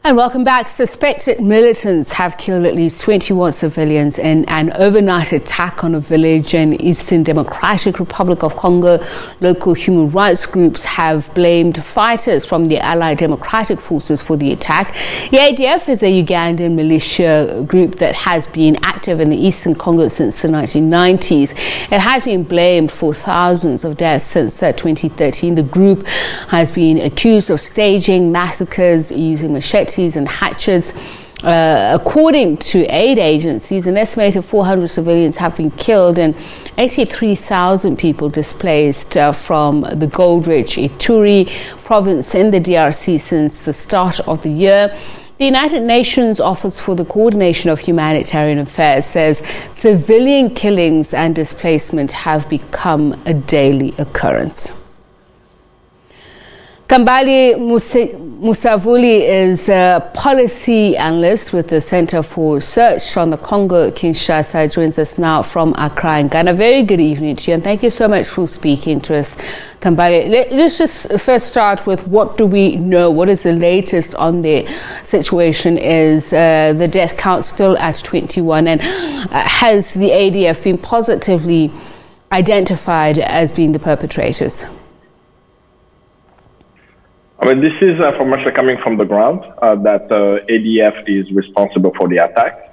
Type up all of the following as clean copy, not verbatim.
And welcome back. Suspected militants have killed at least 21 civilians in an overnight attack on a village in Eastern Democratic Republic of Congo. Local human rights groups have blamed fighters from the Allied Democratic Forces for the attack. The ADF is a Ugandan militia group that has been active in the Eastern Congo since the 1990s. It has been blamed for thousands of deaths since 2013. The group has been accused of staging massacres using machetes and hatchets. According to aid agencies, an estimated 400 civilians have been killed and 83,000 people displaced from the gold-rich Ituri province in the DRC since the start of the year. The United Nations Office for the Coordination of Humanitarian Affairs says civilian killings and displacement have become a daily occurrence. Kambale Musavuli is a policy analyst with the Center for Research on the Congo-Kinshasa. Joins us now from Accra in Ghana. Very good evening to you, and thank you so much for speaking to us, Kambale. Let's just first start with what do we know? What is the latest on the situation? Is the death count still at 21? And has the ADF been positively identified as being the perpetrators? I mean, this is information coming from the ground that ADF is responsible for the attack.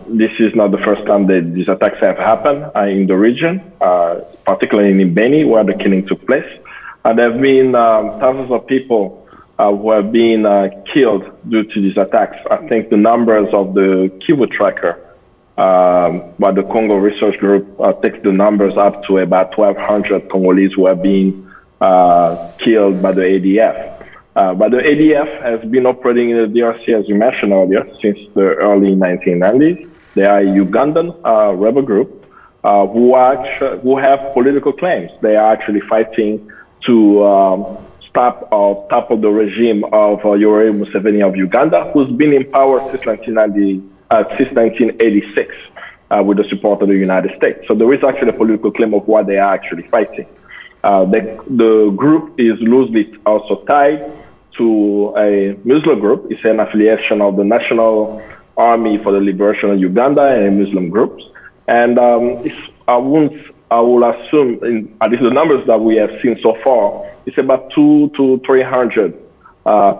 This is not the first time that these attacks have happened in the region, particularly in Beni, where the killing took place. There have been thousands of people who have been killed due to these attacks. I think the numbers of the Kivu tracker by the Congo Research Group takes the numbers up to about 1,200 Congolese who have been killed by the ADF. But the ADF has been operating in the DRC, as you mentioned earlier, since the early 1990s. They are a Ugandan rebel group who have political claims. They are actually fighting to stop or topple the regime of Yoweri Museveni of Uganda, who's been in power since 1986 with the support of the United States. So there is actually a political claim of what they are actually fighting. The group is loosely also tied to a Muslim group. It's an affiliation of the National Army for the Liberation of Uganda and Muslim groups. And I will assume, at least the numbers that we have seen so far, it's about 200 to 300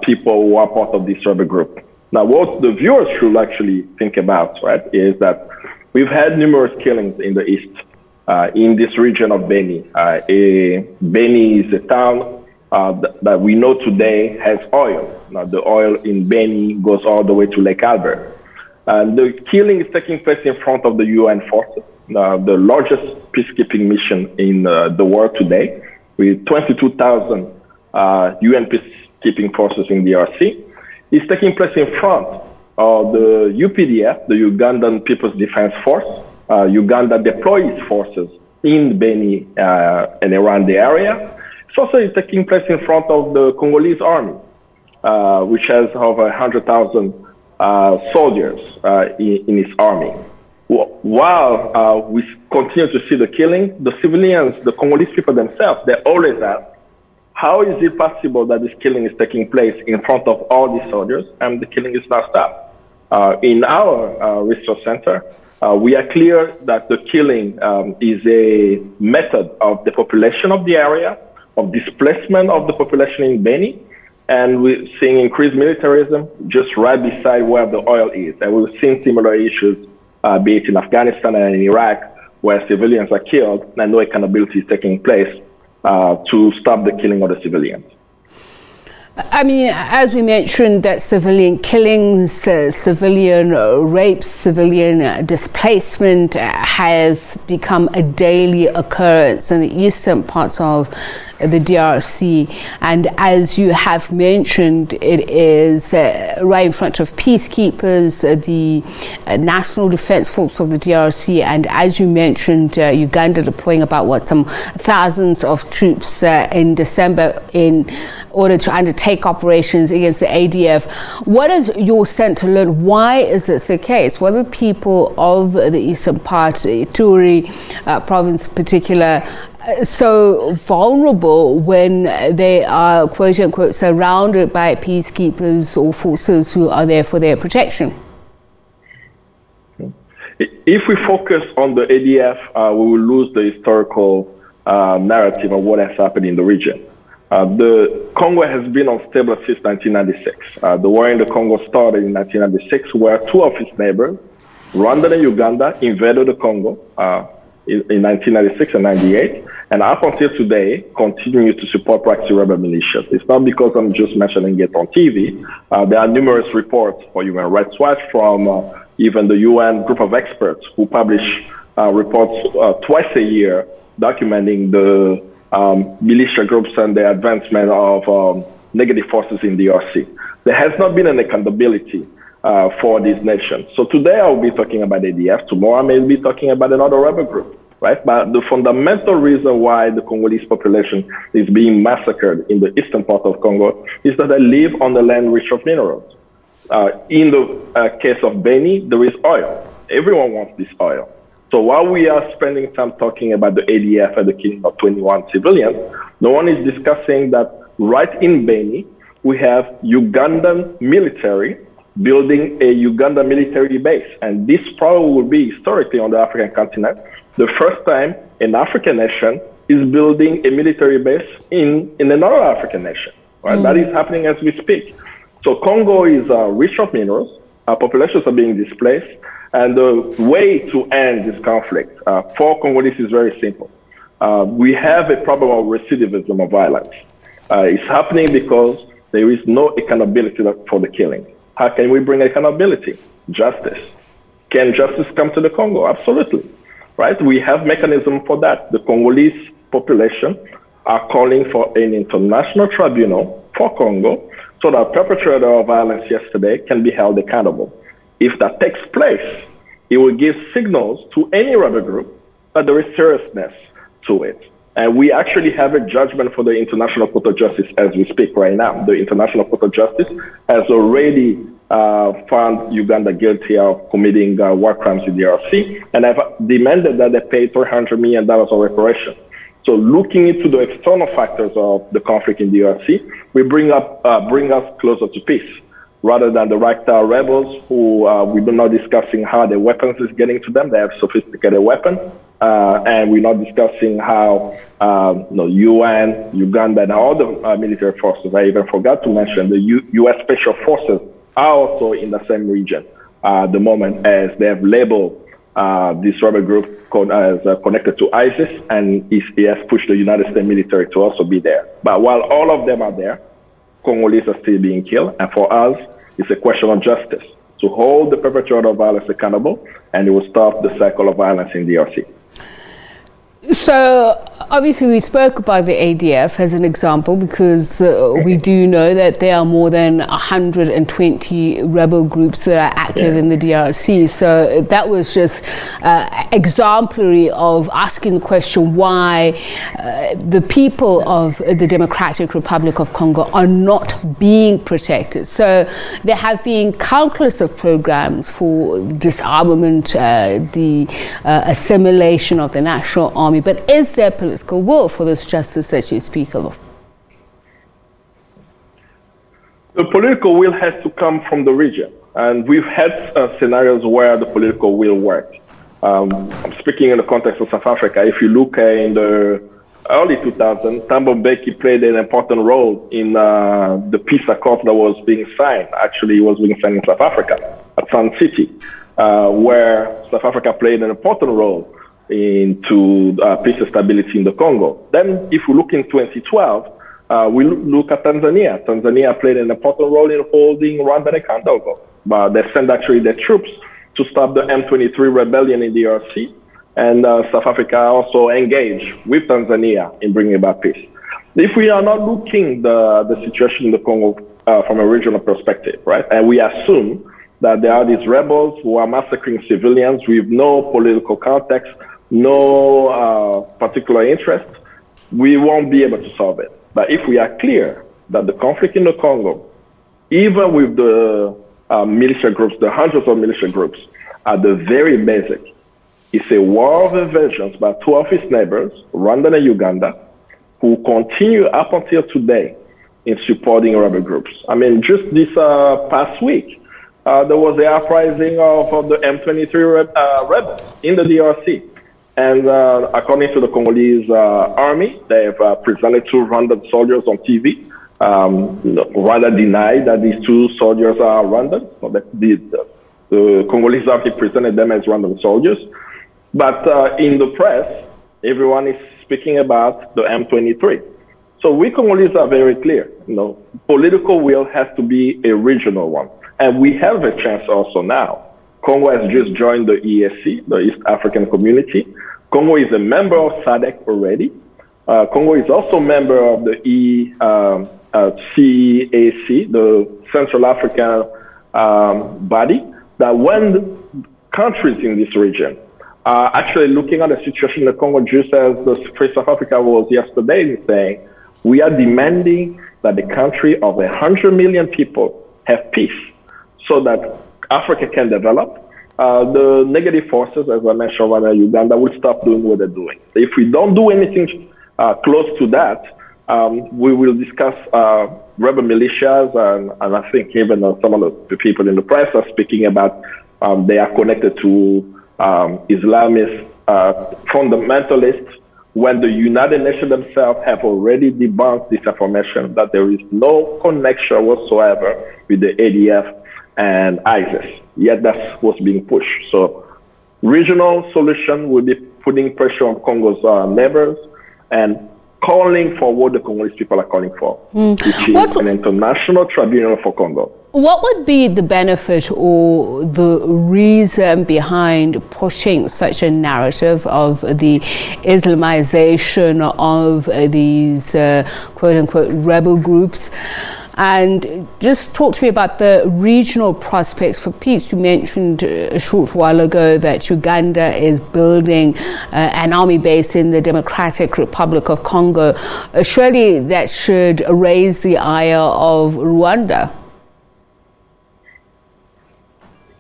people who are part of this rebel group. Now, what the viewers should actually think about, right, is that we've had numerous killings in the East. In this region of Beni. Beni is a town that we know today has oil. Now, the oil in Beni goes all the way to Lake Albert. The killing is taking place in front of the UN forces, the largest peacekeeping mission in the world today, with 22,000 UN peacekeeping forces in DRC. It's taking place in front of the UPDF, the Ugandan People's Defense Force. Uganda deploys forces in Beni and around the area. It's also taking place in front of the Congolese army, which has over 100,000 soldiers in its army. While we continue to see the killing, the civilians, the Congolese people themselves, they always ask, how is it possible that this killing is taking place in front of all these soldiers and the killing is not stopped? In our research center, we are clear that the killing is a method of depopulation of the area, of displacement of the population in Beni, and we're seeing increased militarism just right beside where the oil is. And we've seen similar issues, be it in Afghanistan and in Iraq, where civilians are killed and no accountability is taking place to stop the killing of the civilians. I mean, as we mentioned, that civilian killings, civilian rapes, civilian displacement has become a daily occurrence in the eastern parts of the DRC, and as you have mentioned, it is right in front of peacekeepers, the National Defense Force of the DRC, and as you mentioned, Uganda deploying about some thousands of troops in December in order to undertake operations against the ADF. What is your sense to learn? Why is this the case? What are the people of the eastern part, Ituri province in particular, so vulnerable when they are, quote unquote, surrounded by peacekeepers or forces who are there for their protection? If we focus on the ADF, we will lose the historical narrative of what has happened in the region. The Congo has been unstable since 1996. The war in the Congo started in 1996, where two of its neighbors, Rwanda and Uganda, invaded the Congo in 1996 and 98, and up until today, continue to support proxy rebel militias. It's not because I'm just mentioning it on TV. There are numerous reports for Human Rights Watch from even the UN group of experts who publish reports twice a year documenting the militia groups and the advancement of negative forces in the DRC. There has not been an accountability for these nations. So today I'll be talking about ADF, tomorrow I may be talking about another rebel group, right? But the fundamental reason why the Congolese population is being massacred in the eastern part of Congo is that they live on the land rich of minerals. In the case of Beni, there is oil. Everyone wants this oil. So while we are spending time talking about the ADF and the killing of 21 civilians, no one is discussing that right in Beni, we have Ugandan military building a Uganda military base. And this probably will be historically on the African continent the first time an African nation is building a military base in another African nation. Right? That is happening as we speak. So Congo is rich of minerals, our populations are being displaced, and the way to end this conflict for Congolese is very simple. We have a problem of recidivism of violence. It's happening because there is no accountability for the killing. How can we bring accountability? Justice. Can justice come to the Congo? Absolutely. Right? We have mechanism for that. The Congolese population are calling for an international tribunal for Congo so that perpetrator of violence yesterday can be held accountable. If that takes place, it will give signals to any rebel group that there is seriousness to it. And we actually have a judgment for the International Court of Justice as we speak right now. The International Court of Justice has already found Uganda guilty of committing war crimes in the DRC and have demanded that they pay $300 million of reparation. So looking into the external factors of the conflict in the DRC, we bring us closer to peace, rather than the ragtag rebels who we're not discussing how the weapons is getting to them. They have sophisticated weapons, and we're not discussing how UN, Uganda, and all the military forces. I even forgot to mention the U.S. Special Forces are also in the same region at the moment, as they have labeled this rebel group as connected to ISIS, and he has pushed the United States military to also be there. But while all of them are there, Congolese are still being killed, and for us, it's a question of justice to hold the perpetrator of violence accountable, and it will stop the cycle of violence in the DRC. So obviously we spoke about the ADF as an example because we do know that there are more than 120 rebel groups that are active in the DRC. So that was just exemplary of asking the question why the people of the Democratic Republic of Congo are not being protected. So there have been countless of programs for disarmament, the assimilation of the national army. But is there political will for this justice that you speak of? The political will has to come from the region. And we've had scenarios where the political will worked. I'm speaking in the context of South Africa. If you look in the early 2000s, Thabo Mbeki played an important role in the peace accord that was being signed. Actually, it was being signed in South Africa, at Sun City, where South Africa played an important role into peace and stability in the Congo. Then if we look in 2012, we look at Tanzania. Tanzania played an important role in holding Rwanda accountable. But they sent actually their troops to stop the M23 rebellion in the DRC. And South Africa also engaged with Tanzania in bringing about peace. If we are not looking the situation in the Congo from a regional perspective, right, and we assume that there are these rebels who are massacring civilians with no political context, no particular interest, we won't be able to solve it. But if we are clear that the conflict in the Congo, even with the militia groups, the hundreds of militia groups, at the very basic, It's a war of invasions by two of its neighbors, Rwanda and Uganda, who continue up until today in supporting rebel groups. I mean, just this past week, there was the uprising of the M23 rebels in the DRC. And according to the Congolese army, they've presented two Rwandan soldiers on TV. Rwanda denied that these two soldiers are Rwandan. So the Congolese army presented them as Rwandan soldiers. But in the press, everyone is speaking about the M23. So we Congolese are very clear. Political will has to be a regional one. And we have a chance also now. Congo has just joined the EAC, the East African Community. Congo is a member of SADC already. Congo is also a member of the CAC, the Central African body, that when countries in this region are actually looking at the situation in the Congo, just as the Face of Africa was yesterday, saying, we are demanding that the country of 100 million people have peace so that Africa can develop. The negative forces, as I mentioned, Rwanda and Uganda, will stop doing what they're doing. If we don't do anything close to that, we will discuss rebel militias, and I think even some of the people in the press are speaking about they are connected to Islamist fundamentalists, when the United Nations themselves have already debunked this information that there is no connection whatsoever with the ADF and ISIS. Yet that's what's being pushed. So regional solution will be putting pressure on Congo's neighbors and calling for what the Congolese people are calling for, which is an international tribunal for Congo. What would be the benefit or the reason behind pushing such a narrative of the Islamization of these quote-unquote rebel groups? And just talk to me about the regional prospects for peace. You mentioned a short while ago that Uganda is building an army base in the Democratic Republic of Congo. Surely that should raise the ire of Rwanda.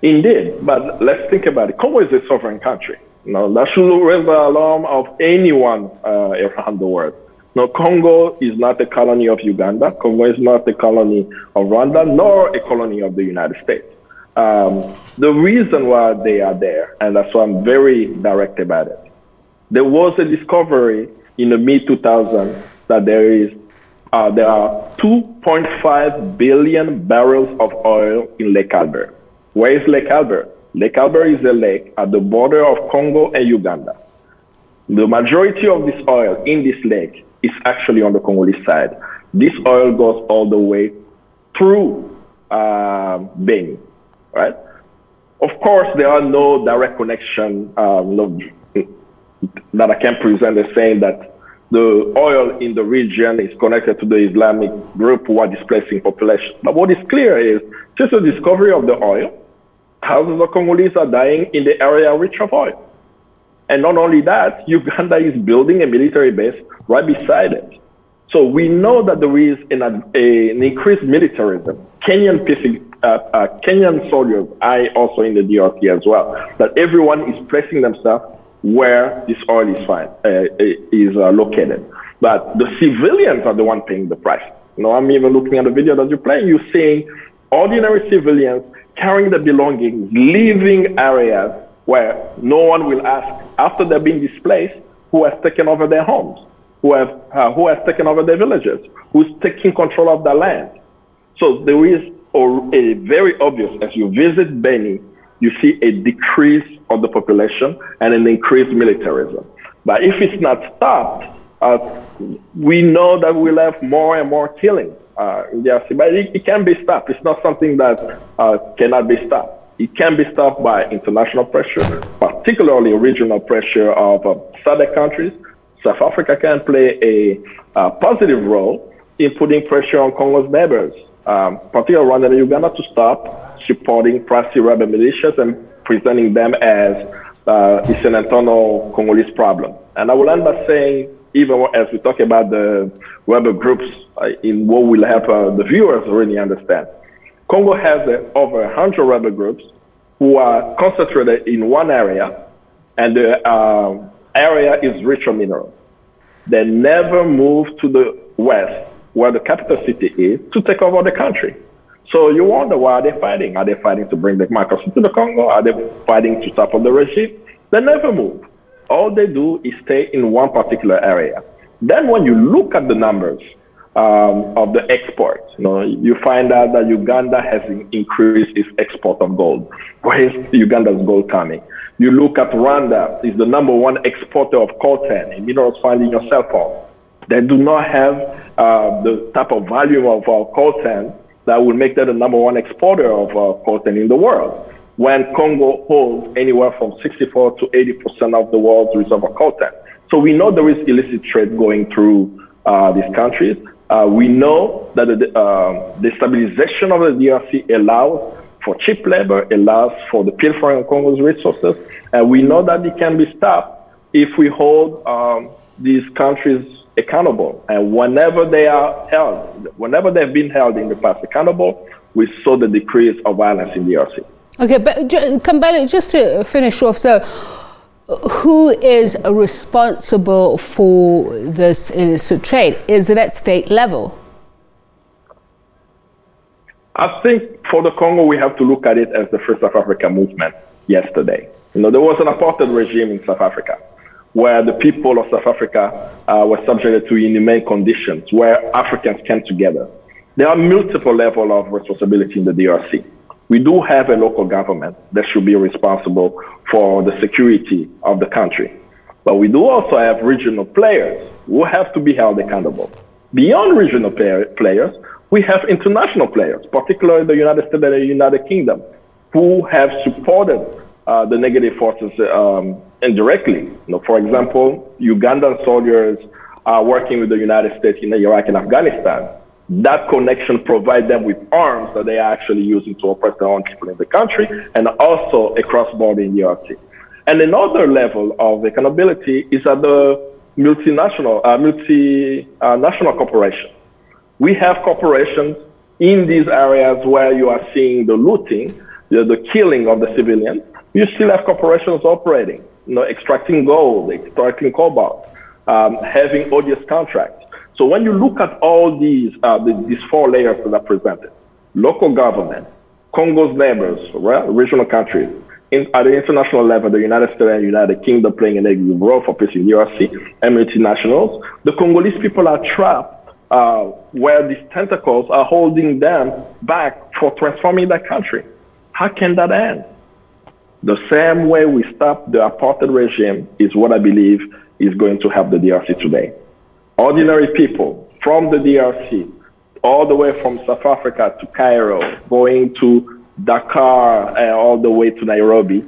Indeed, but let's think about it. Congo is a sovereign country. That should raise the alarm of anyone around the world. No, Congo is not a colony of Uganda. Congo is not a colony of Rwanda, nor a colony of the United States. The reason why they are there, and that's why I'm very direct about it, there was a discovery in the mid-2000s that there are 2.5 billion barrels of oil in Lake Albert. Where is Lake Albert? Lake Albert is a lake at the border of Congo and Uganda. The majority of this oil in this lake is actually on the Congolese side. This oil goes all the way through Beni, right? Of course, there are no direct connection that I can present as saying that the oil in the region is connected to the Islamic group who are displacing population. But what is clear is just the discovery of the oil, thousands of Congolese are dying in the area rich of oil. And not only that, Uganda is building a military base right beside it. So we know that there is an increased militarism. Kenyan soldiers are also in the DRC as well. That everyone is placing themselves where this oil is located. But the civilians are the one paying the price. I'm even looking at the video that you're playing. You're seeing ordinary civilians carrying their belongings, leaving areas where no one will ask after they're being displaced who has taken over their homes, who has taken over their villages, who's taking control of the land. So there is a very obvious, as you visit Beni, you see a decrease of the population and an increased militarism. But if it's not stopped, we know that we'll have more and more killing in DRC. But it can be stopped. It's not something that cannot be stopped. It can be stopped by international pressure, particularly regional pressure of SADC countries. South Africa can play a positive role in putting pressure on Congo's neighbors, particularly Rwanda and Uganda, to stop supporting rebel militias and presenting them as it's an internal Congolese problem. And I will end by saying, even as we talk about the rebel groups, in what will help the viewers really understand, Congo has over 100 rebel groups who are concentrated in one area, and the area is rich on minerals. They never move to the west, where the capital city is, to take over the country. So you wonder, why are they fighting? Are they fighting to bring the democracy to the Congo? Are they fighting to stop the regime? They never move. All they do is stay in one particular area. Then when you look at the numbers of the exports, you find out that Uganda has increased its export of gold. Where is Uganda's gold coming? You look at Rwanda, is the number one exporter of coltan, and minerals found in your cell phone. They do not have the type of volume of coltan that will make them the number one exporter of coltan in the world, when Congo holds anywhere from 64 to 80% of the world's reserve of coltan. So we know there is illicit trade going through these countries. We know that the stabilization of the DRC allows for cheap labor, allows for the pilfering of Congo's resources, and we know that it can be stopped if we hold these countries accountable. And whenever they are held, whenever they've been held in the past accountable, we saw the decrease of violence in the DRC. Okay, but Kambale, just to finish off, so who is responsible for this illicit trade? Is it at state level? I think for the Congo, we have to look at it as the Free South Africa movement yesterday. There was an apartheid regime in South Africa, where the people of South Africa were subjected to inhumane conditions, where Africans came together. There are multiple levels of responsibility in the DRC. We do have a local government that should be responsible for the security of the country. But we do also have regional players who have to be held accountable. Beyond regional players, we have international players, particularly the United States and the United Kingdom, who have supported the negative forces indirectly. For example, Ugandan soldiers are working with the United States in Iraq and Afghanistan. That connection provides them with arms that they are actually using to oppress their own people in the country, and also across border in the DRC. And another level of accountability is at the multinational corporations. We have corporations in these areas where you are seeing the looting, the killing of the civilians. You still have corporations operating, extracting gold, extracting cobalt, having odious contracts. So when you look at all these four layers that are presented, local government, Congo's neighbors, regional countries, at the international level, the United States and United Kingdom playing an active role for peace in the DRC, and multinationals, the Congolese people are trapped where these tentacles are holding them back for transforming that country. How can that end? The same way we stopped the apartheid regime is what I believe is going to help the DRC today. Ordinary people from the DRC, all the way from South Africa to Cairo, going to Dakar, and all the way to Nairobi,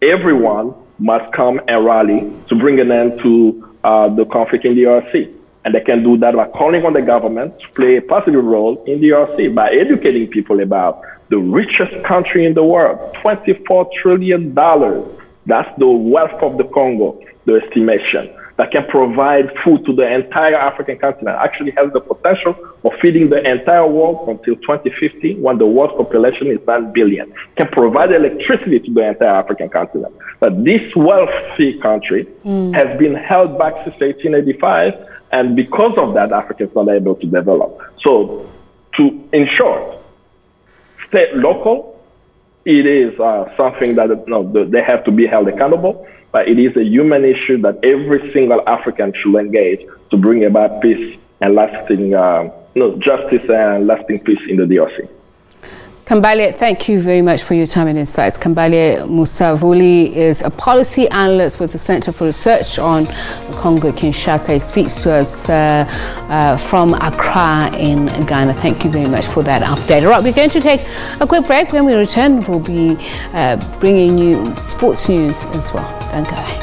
everyone must come and rally to bring an end to the conflict in the DRC. And they can do that by calling on the government to play a positive role in the DRC, by educating people about the richest country in the world, $24 trillion. That's the wealth of the Congo, the estimation, that can provide food to the entire African continent, actually has the potential of feeding the entire world until 2050, when the world's population is 9 billion, can provide electricity to the entire African continent. But this wealthy country has been held back since 1885, and because of that, Africa is not able to develop. So, in short, state local, it is something that they have to be held accountable, but it is a human issue that every single African should engage to bring about peace and lasting justice and lasting peace in the DRC. Kambale, thank you very much for your time and insights. Kambale Musavuli is a policy analyst with the Center for Research on Congo-Kinshasa. He speaks to us from Accra in Ghana. Thank you very much for that update. All right, we're going to take a quick break. When we return, we'll be bringing you sports news as well. Don't go away.